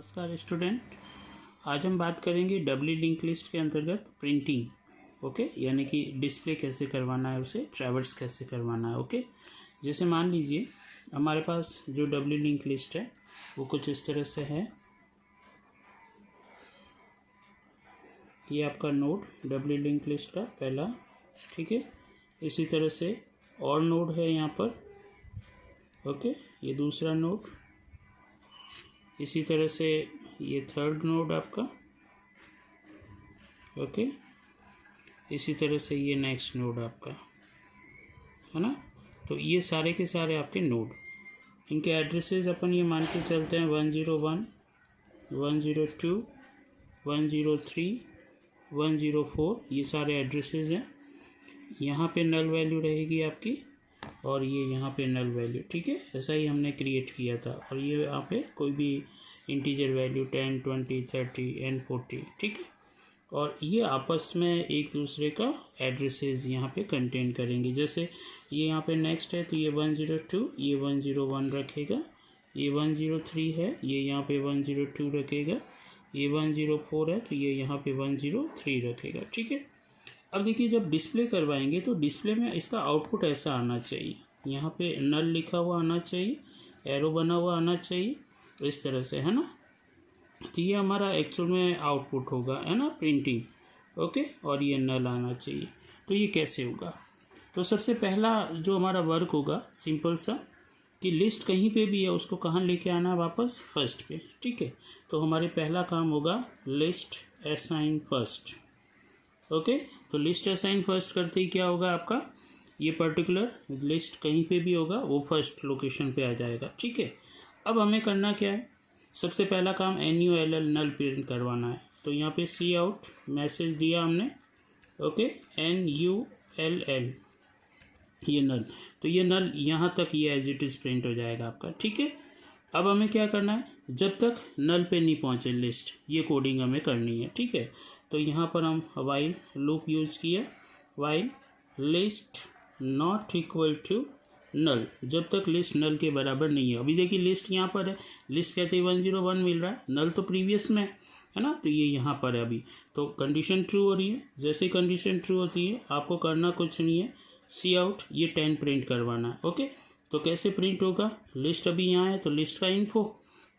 नमस्कार स्टूडेंट, आज हम बात करेंगे डब्ल्यू लिंक लिस्ट के अंतर्गत प्रिंटिंग। ओके, यानी कि डिस्प्ले कैसे करवाना है, उसे ट्रैवर्स कैसे करवाना है। ओके, जैसे मान लीजिए हमारे पास जो डब्ल्यू लिंक लिस्ट है वो कुछ इस तरह से है। ये आपका नोड डब्ल्यू लिंक लिस्ट का पहला, ठीक है। इसी तरह से और नोड है यहाँ पर। ओके, ये दूसरा नोड, इसी तरह से ये थर्ड नोड आपका। ओके, इसी तरह से ये नेक्स्ट नोड आपका है ना। तो ये सारे के सारे आपके नोड, इनके एड्रेसेस अपन ये मान के चलते हैं 101, 102, 103, 104, ये सारे एड्रेसेस हैं। यहाँ पे नल वैल्यू रहेगी आपकी और ये यहाँ पे नल वैल्यू, ठीक है। ऐसा ही हमने क्रिएट किया था। और ये यहाँ पे कोई भी इंटीजर वैल्यू 10, 20, 30 एंड 40, ठीक है। और ये आपस में एक दूसरे का एड्रेसेस यहाँ पे कंटेन करेंगे। जैसे ये यहाँ पे नेक्स्ट है तो ये 102, ये 101 रखेगा। ये 103 है, ये यहाँ पे 102 रखेगा। ये 104 है तो ये यहाँ पे 103 रखेगा, ठीक है। अब देखिए, जब डिस्प्ले करवाएंगे तो डिस्प्ले में इसका आउटपुट ऐसा आना चाहिए। यहाँ पे नल लिखा हुआ आना चाहिए, एरो बना हुआ आना चाहिए, इस तरह से, है ना। तो ये हमारा एक्चुअल में आउटपुट होगा, है ना, प्रिंटिंग। ओके, और ये नल आना चाहिए। तो ये कैसे होगा? तो सबसे पहला जो हमारा वर्क होगा सिंपल सा, कि लिस्ट कहीं पे भी है उसको कहाँ लेके आना है, वापस फर्स्ट पे, ठीक है। तो हमारे पहला काम होगा लिस्ट असाइन फर्स्ट। ओके, तो लिस्ट असाइन फर्स्ट करते ही क्या होगा आपका, ये पर्टिकुलर लिस्ट कहीं पे भी होगा वो फर्स्ट लोकेशन पे आ जाएगा, ठीक है। अब हमें करना क्या है, सबसे पहला काम NULL नल प्रिंट करवाना है। तो यहाँ पे सी आउट मैसेज दिया हमने। ओके, NULL, ये नल, तो ये नल यहाँ तक ये एज इट इज़ प्रिंट हो जाएगा आपका, ठीक है। अब हमें क्या करना है, जब तक नल पे नहीं पहुँचे लिस्ट, ये कोडिंग हमें करनी है, ठीक है। तो यहाँ पर हम वाइल लूप यूज़ किया, while list not equal to null, जब तक लिस्ट नल के बराबर नहीं है। अभी देखिए लिस्ट यहाँ पर है, लिस्ट कहते ही 101 मिल रहा है, नल तो प्रीवियस में है ना, तो ये यहाँ पर है अभी। तो कंडीशन ट्रू हो रही है। जैसे ही कंडीशन ट्रू होती है आपको करना कुछ नहीं है, सी आउट ये 10 प्रिंट करवाना है। ओके, तो कैसे प्रिंट होगा, लिस्ट अभी यहाँ है तो लिस्ट का इन्फो।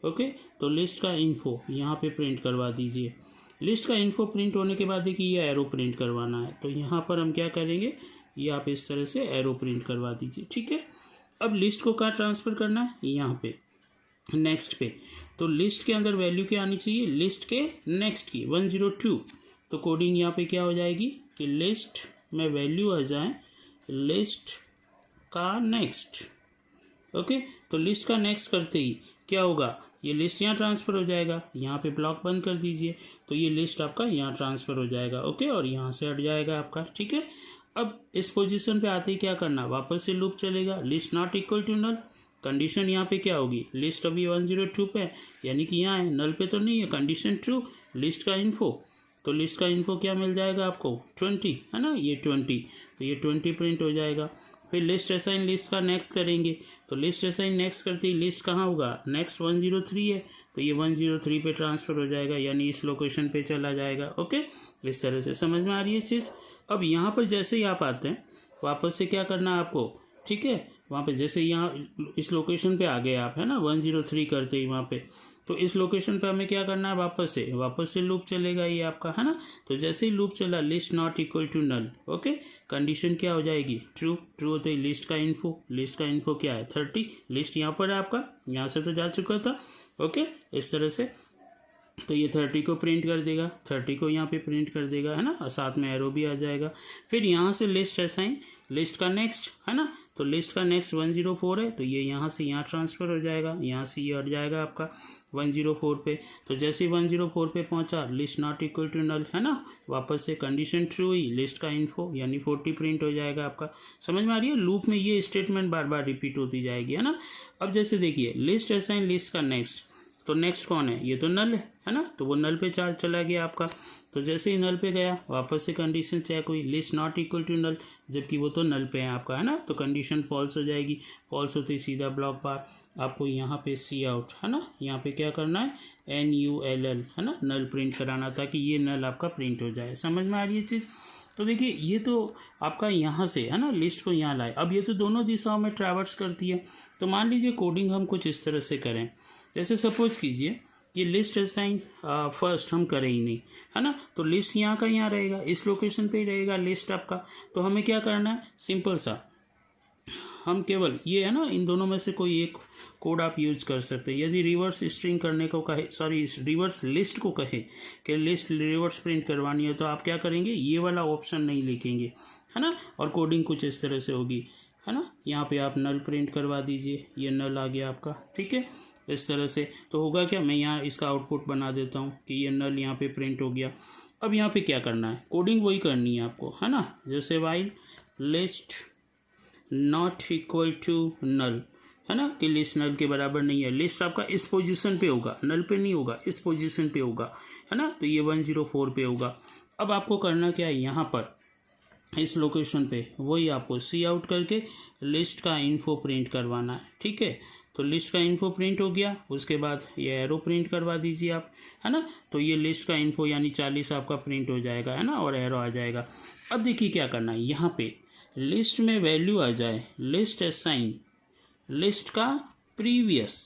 ओके, तो लिस्ट का इन्फो यहाँ पे प्रिंट करवा दीजिए। लिस्ट का इन्फो प्रिंट होने के बाद देखिए ये एरो प्रिंट करवाना है। तो यहाँ पर हम क्या करेंगे, ये आप इस तरह से एरो प्रिंट करवा दीजिए, ठीक है। अब लिस्ट को कहाँ ट्रांसफ़र करना है, यहाँ पे नेक्स्ट पे। तो लिस्ट के अंदर वैल्यू क्या आनी चाहिए, लिस्ट के नेक्स्ट की 102। तो कोडिंग यहाँ पे क्या हो जाएगी कि लिस्ट में वैल्यू आ जाए लिस्ट का नेक्स्ट। ओके, तो लिस्ट का नेक्स्ट करते ही क्या होगा, ये लिस्ट यहाँ ट्रांसफ़र हो जाएगा। यहाँ पे ब्लॉक बंद कर दीजिए तो ये लिस्ट आपका यहाँ ट्रांसफ़र हो जाएगा। ओके, और यहाँ से हट जाएगा आपका, ठीक है। अब इस पोजीशन पे आते ही क्या करना, वापस से लूप चलेगा, list not equal to null. Condition यहाँ पे क्या होगी, लिस्ट अभी 102 पे है, यानी कि यहाँ है, नल पे तो नहीं है, कंडीशन ट्रू। लिस्ट का इन्फो, तो लिस्ट का इन्फो क्या मिल जाएगा आपको, 20, है ना, ये 20, तो ये 20 प्रिंट हो जाएगा। फिर लिस्ट असाइन लिस्ट का नेक्स्ट करेंगे, तो लिस्ट असाइन नेक्स्ट करते ही लिस्ट कहाँ होगा, नेक्स्ट 103 है, तो ये 103 पे ट्रांसफ़र हो जाएगा, यानी इस लोकेशन पे चला जाएगा। ओके, इस तरह से समझ में आ रही है चीज़। अब यहाँ पर जैसे ही आप आते हैं वापस से क्या करना है आपको, ठीक है। वहाँ पे जैसे यहाँ इस लोकेशन पे आ गए आप, है ना, 103 करते ही वहाँ पे, तो इस लोकेशन पे हमें क्या करना है, वापस से लूप चलेगा ये आपका, है ना। तो जैसे ही लूप चला, list not equal to null. Okay, condition क्या हो जाएगी, ट्रू। ट्रू होते ही लिस्ट का इन्फो क्या है, 30। लिस्ट यहाँ पर है आपका, यहाँ से तो जा चुका था। ओके, इस तरह से तो ये 30 को प्रिंट कर देगा, 30 को यहाँ पे प्रिंट कर देगा, है ना, और साथ में एरो भी आ जाएगा। फिर यहाँ से लिस्ट असाइन लिस्ट का नेक्स्ट, है ना, तो लिस्ट का नेक्स्ट 104 है, तो ये यहाँ से यहाँ ट्रांसफ़र हो जाएगा, यहाँ से ये हट जाएगा आपका 104 पे। तो जैसे ही 104 पे पहुँचा, list not equal to null, है ना, वापस से कंडीशन ट्रू हुई, लिस्ट का इन्फो यानी 40 प्रिंट हो जाएगा आपका। समझ में आ रही है, लूप में ये स्टेटमेंट बार बार रिपीट होती जाएगी, है ना। अब जैसे देखिए लिस्ट असाइन लिस्ट का नेक्स्ट, तो नेक्स्ट कौन है, ये तो नल है ना, तो वो नल पे चार्ज चला गया आपका। तो जैसे ही नल पे गया वापस से कंडीशन चेक हुई, list not equal to null, जबकि वो तो नल पे है आपका, है ना, तो कंडीशन फॉल्स हो जाएगी। फॉल्स होते ही सीधा ब्लॉक बार आपको यहाँ पे सी आउट, है ना, यहाँ पे क्या करना है, NULL, है ना, नल प्रिंट कराना, ताकि ये नल आपका प्रिंट हो जाए। समझ में आ रही है चीज़। तो देखिए ये तो आपका यहाँ से, है ना, लिस्ट को यहाँ लाए। अब ये तो दोनों दिशाओं में ट्रैवर्स करती है। तो मान लीजिए कोडिंग हम कुछ इस तरह से करें, जैसे सपोज कीजिए कि लिस्ट असाइन फर्स्ट हम करें ही नहीं, है ना, तो लिस्ट यहाँ का यहाँ रहेगा, इस लोकेशन पे ही रहेगा लिस्ट आपका। तो हमें क्या करना है, सिंपल सा, हम केवल ये, है ना, इन दोनों में से कोई एक कोड आप यूज कर सकते हैं। यदि रिवर्स स्ट्रिंग करने को कहे, सॉरी रिवर्स लिस्ट को कहे कि लिस्ट रिवर्स प्रिंट करवानी है, तो आप क्या करेंगे, ये वाला ऑप्शन नहीं लिखेंगे, है ना, और कोडिंग कुछ इस तरह से होगी, है ना। यहाँ पे आप नल प्रिंट करवा दीजिए, ये नल आ गया आपका, ठीक है, इस तरह से। तो होगा क्या, मैं यहाँ इसका आउटपुट बना देता हूँ कि ये नल यहाँ पे प्रिंट हो गया। अब यहाँ पे क्या करना है, कोडिंग वही करनी है आपको, है ना, जैसे while list not equal to null, है ना, कि लिस्ट नल के बराबर नहीं है। लिस्ट आपका इस पोजीशन पे होगा, नल पे नहीं होगा, इस पोजीशन पे होगा, है ना, तो ये 104 पे होगा। अब आपको करना क्या है, यहाँ पर इस लोकेशन पे वही आपको सी आउट करके लिस्ट का इन्फो प्रिंट करवाना है, ठीक है। तो लिस्ट का इन्फो प्रिंट हो गया, उसके बाद ये एरो प्रिंट करवा दीजिए आप, है ना, तो ये लिस्ट का इन्फो यानी 40 आपका प्रिंट हो जाएगा, है ना, और एरो आ जाएगा। अब देखिए क्या करना है, यहाँ पे लिस्ट में वैल्यू आ जाए, लिस्ट असाइन लिस्ट का प्रीवियस,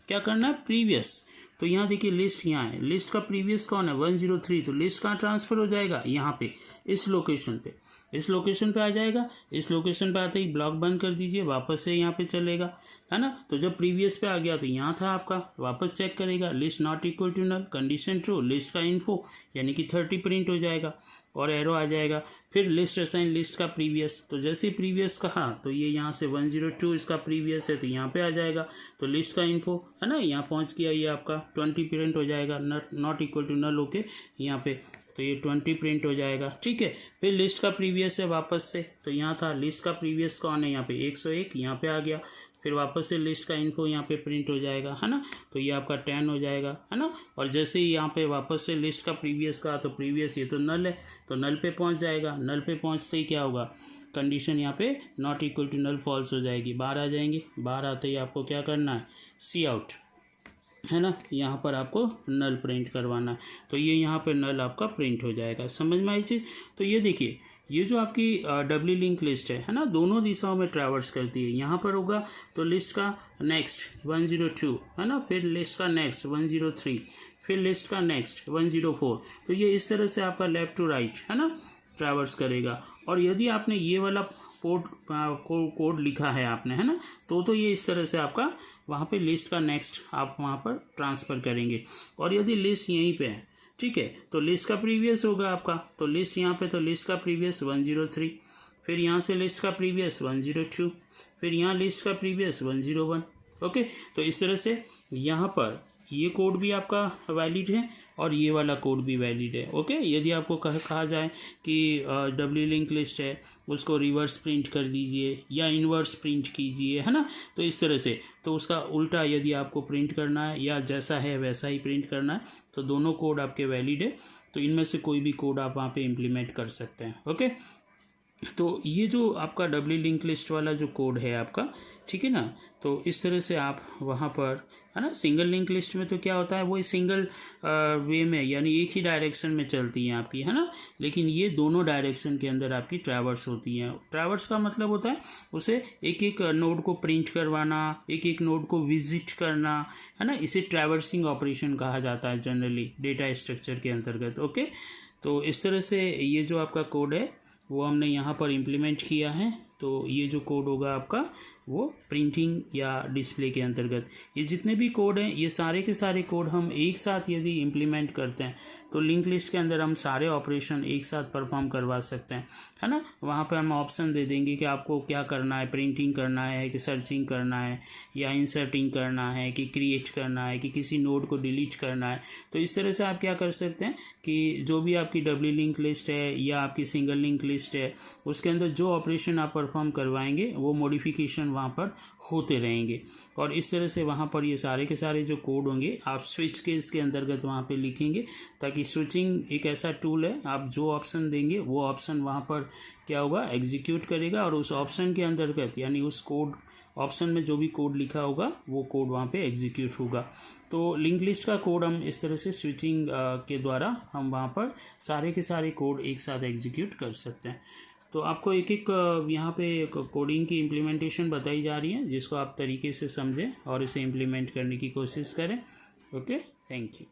क्या करना है, प्रीवियस। तो यहाँ देखिए लिस्ट यहाँ है, लिस्ट का प्रीवियस कौन है, 103, तो लिस्ट कहाँ ट्रांसफर हो जाएगा, यहाँ पे इस लोकेशन पे, इस लोकेशन पे आ जाएगा। इस लोकेशन पे आते ही ब्लॉक बंद कर दीजिए, वापस से यहाँ पे चलेगा, है ना। तो जब प्रीवियस पे आ गया तो यहाँ था आपका, वापस चेक करेगा, list not equal to null, condition true, list का इन्फो यानी कि 30 प्रिंट हो जाएगा और एरो आ जाएगा। फिर लिस्ट असाइन लिस्ट का प्रीवियस, तो जैसे प्रीवियस कहा तो ये यहाँ से 102 इसका प्रीवियस है, तो यहाँ पे आ जाएगा। तो लिस्ट का इन्फो, है ना, यहाँ पहुँच गया, ये आपका 20 प्रिंट हो जाएगा, नॉट इक्वल टू नल होके यहाँ पे, तो ये 20 प्रिंट हो जाएगा, ठीक है। फिर लिस्ट का प्रीवियस है वापस से, तो यहाँ था लिस्ट का प्रीवियस कौन है, यहाँ पे 101, यहाँ पे आ गया। फिर वापस से लिस्ट का इन्फो यहाँ पे प्रिंट हो जाएगा, है ना, तो ये आपका 10 हो जाएगा, है ना। और जैसे ही यहाँ पे वापस से लिस्ट का प्रीवियस का, तो प्रीवियस ये तो नल है, तो नल पे पहुँच जाएगा। नल पे पहुँचते ही क्या होगा, कंडीशन यहाँ पे not equal to null false हो जाएगी, बाहर आ जाएंगे। बाहर आते ही आपको क्या करना है, सी आउट, है ना, यहाँ पर आपको नल प्रिंट करवाना है, तो ये यहाँ पे नल आपका प्रिंट हो जाएगा। समझ में आई चीज़। तो ये देखिए, ये जो आपकी डब्ल्यू लिंक लिस्ट है ना, दोनों दिशाओं में ट्रैवर्स करती है। यहाँ पर होगा तो लिस्ट का नेक्स्ट 102, है ना, फिर लिस्ट का नेक्स्ट 103, फिर लिस्ट का नेक्स्ट 104, तो ये इस तरह से आपका लेफ्ट टू राइट, है ना, ट्रैवर्स करेगा। और यदि आपने ये वाला कोड लिखा है आपने, है ना, तो ये इस तरह से आपका वहाँ पे लिस्ट का नेक्स्ट आप वहाँ पर ट्रांसफ़र करेंगे। और यदि लिस्ट यहीं पे है, ठीक है, तो लिस्ट का प्रीवियस होगा आपका, तो लिस्ट यहाँ पे, तो लिस्ट का प्रीवियस 103, फिर यहाँ से लिस्ट का प्रीवियस 102, फिर यहाँ लिस्ट का प्रीवियस 101। ओके, तो इस तरह से यहाँ पर ये कोड भी आपका वैलिड है और ये वाला कोड भी वैलिड है। ओके, यदि आपको कहा जाए कि डब्ल्यू लिंक लिस्ट है उसको रिवर्स प्रिंट कर दीजिए या इन्वर्स प्रिंट कीजिए, है ना, तो इस तरह से, तो उसका उल्टा यदि आपको प्रिंट करना है या जैसा है वैसा ही प्रिंट करना है, तो दोनों कोड आपके वैलिड है। तो इनमें से कोई भी कोड आप वहाँ पे इम्प्लीमेंट कर सकते हैं। ओके, तो ये जो आपका डब्ल्यू लिंक लिस्ट वाला जो कोड है आपका, ठीक है ना, तो इस तरह से आप वहाँ पर, है ना, सिंगल लिंक लिस्ट में तो क्या होता है, वो सिंगल वे में यानी एक ही डायरेक्शन में चलती हैं आपकी, है ना, लेकिन ये दोनों डायरेक्शन के अंदर आपकी ट्रैवर्स होती हैं। ट्रैवर्स का मतलब होता है उसे एक एक नोड को प्रिंट करवाना, एक एक नोड को विजिट करना, है ना, इसे ट्रैवर्सिंग ऑपरेशन कहा जाता है जनरली डेटा स्ट्रक्चर के अंतर्गत। ओके, तो इस तरह से ये जो आपका कोड है वो हमने यहाँ पर इम्प्लीमेंट किया है। तो ये जो कोड होगा आपका वो प्रिंटिंग या डिस्प्ले के अंतर्गत, ये जितने भी कोड हैं ये सारे के सारे कोड हम एक साथ यदि इम्प्लीमेंट करते हैं तो लिंक लिस्ट के अंदर हम सारे ऑपरेशन एक साथ परफॉर्म करवा सकते हैं, है ना। वहाँ पे हम ऑप्शन दे देंगे कि आपको क्या करना है, प्रिंटिंग करना है कि सर्चिंग करना है या इंसर्टिंग करना है कि क्रिएट करना है कि किसी नोड को डिलीट करना है। तो इस तरह से आप क्या कर सकते हैं कि जो भी आपकी डब्ल्यू लिंक लिस्ट है या आपकी सिंगल लिंक लिस्ट है उसके अंदर जो ऑपरेशन आप परफॉर्म करवाएंगे वो मॉडिफिकेशन वहाँ पर होते रहेंगे। और इस तरह से वहाँ पर ये सारे के सारे जो कोड होंगे आप स्विच केस के अंतर्गत वहाँ पे लिखेंगे, ताकि स्विचिंग एक ऐसा टूल है, आप जो ऑप्शन देंगे वो ऑप्शन वहाँ पर क्या होगा, एग्जीक्यूट करेगा, और उस ऑप्शन के अंतर्गत यानी उस कोड ऑप्शन में जो भी कोड लिखा होगा वो कोड वहाँ पे एग्जीक्यूट होगा। तो लिंक लिस्ट का कोड हम इस तरह से स्विचिंग के द्वारा हम वहाँ पर सारे के सारे कोड एक साथ एग्जीक्यूट कर सकते हैं। तो आपको एक एक यहाँ पे कोडिंग की इम्प्लीमेंटेशन बताई जा रही है, जिसको आप तरीके से समझें और इसे इम्प्लीमेंट करने की कोशिश करें। Okay, thank you.